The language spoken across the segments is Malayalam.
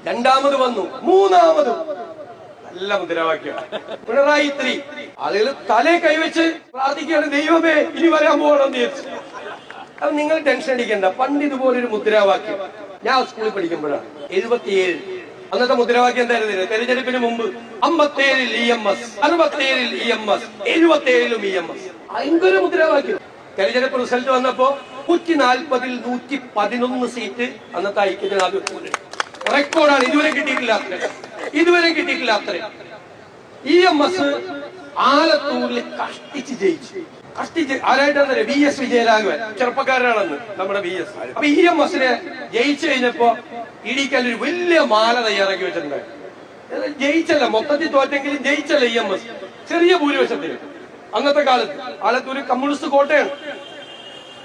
രണ്ടാമത് വന്നു, മൂന്നാമതും നല്ല മുദ്രാവാക്യം. പിണറായി 3. ആളുകൾ തലേ കൈവച്ച് പ്രാർത്ഥിക്കുകയാണ്, ദൈവമേ ഇനി വരാൻ പോകണമെന്ന് വിചാരിച്ചു. അത് നിങ്ങൾ ടെൻഷൻ അടിക്കണ്ട. പണ്ട് ഇതുപോലൊരു മുദ്രാവാക്യം ഞാൻ സ്കൂളിൽ പഠിക്കുമ്പോഴാണ് 77. അന്നത്തെ മുദ്രാവാക്യം എന്തായിരുന്നു? തെരഞ്ഞെടുപ്പിന് മുമ്പ് 57-ൽ EMS, 67-ൽ EMS, 77-ലും EMS. ഭയങ്കര മുദ്രാവാക്യം. തെരഞ്ഞെടുപ്പ് റിസൾട്ട് വന്നപ്പോ 140-ൽ 111 സീറ്റ് അന്നത്തെ ഐക്യജനാധിപത്യ റെക്കോർഡാണ്. ഇതുവരെ കിട്ടിയിട്ടില്ല അത്ര. EMS ആലത്തൂരിൽ കഷ്ടിച്ച് ജയിച്ചു. ആരായിട്ടാണ്? VS വിജയരാഘവൻ, ചെറുപ്പക്കാരനാണെന്ന് നമ്മുടെ VS. അപ്പൊ EMSനെ ജയിച്ചു കഴിഞ്ഞപ്പോ ഇടിക്കാൻ ഒരു വലിയ മാല തയ്യാറാക്കി വെച്ചിട്ടുണ്ടായിരുന്നു. ജയിച്ചല്ല, മൊത്തത്തിൽ തോറ്റെങ്കിലും ജയിച്ചല്ല EMS, ചെറിയ ഭൂരിപക്ഷത്തിന്. അന്നത്തെ കാലത്ത് ആലത്തൂര് കമ്മ്യൂണിസ്റ്റ് കോട്ടയാണ്.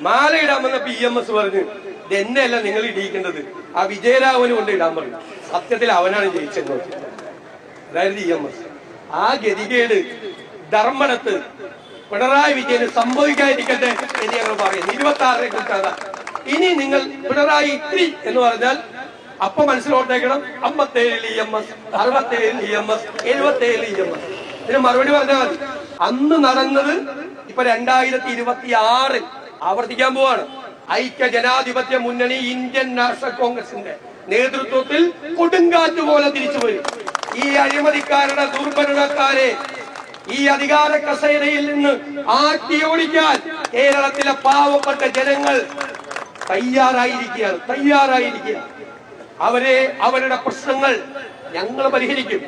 മാല ഇടാൻ വന്നപ്പോ EMS പറഞ്ഞു, ഇത് എന്നെയല്ല നിങ്ങൾ ഇടിയിക്കേണ്ടത്, ആ വിജയരാഘവന് കൊണ്ട് ഇടാൻ പറഞ്ഞു. സത്യത്തിൽ അവനാണ് ജയിച്ചെന്ന് വെച്ചത്, അതായത് EMS. ആ ഗതികേട് ധർമ്മടത്ത് പിണറായി വിജയന് സംഭവിക്കാതിരിക്കട്ടെ എന്ന് ഞങ്ങൾ പറയുന്നു. 26-നെ കുറിച്ചാണ്. ഇനി നിങ്ങൾ പിണറായി 3 എന്ന് പറഞ്ഞാൽ അപ്പൊ മനസ്സിലോട്ടേക്കണം 57-ൽ EMS, 67-ൽ EMS, 77-ൽ EMS. ഇതിന് മറുപടി പറഞ്ഞാൽ മതി. അന്ന് നടന്നത് ഇപ്പൊ 2026 ആവർത്തിക്കാൻ പോവാണ്. ഐക്യ ജനാധിപത്യ മുന്നണി ഇന്ത്യൻ നാഷണൽ കോൺഗ്രസിന്റെ നേതൃത്വത്തിൽ കൊടുങ്കാറ്റ് പോലെ തിരിച്ചു വരും. ഈ അഴിമതിക്കാരുടെ ദുർഭരണക്കാരെ ഈ അധികാര കസേരയിൽ നിന്ന് ആട്ടിയോടിക്കാൻ കേരളത്തിലെ പാവപ്പെട്ട ജനങ്ങൾ തയ്യാറായിരിക്കുകയാണ്. അവരുടെ പ്രശ്നങ്ങൾ ഞങ്ങൾ പരിഹരിക്കും.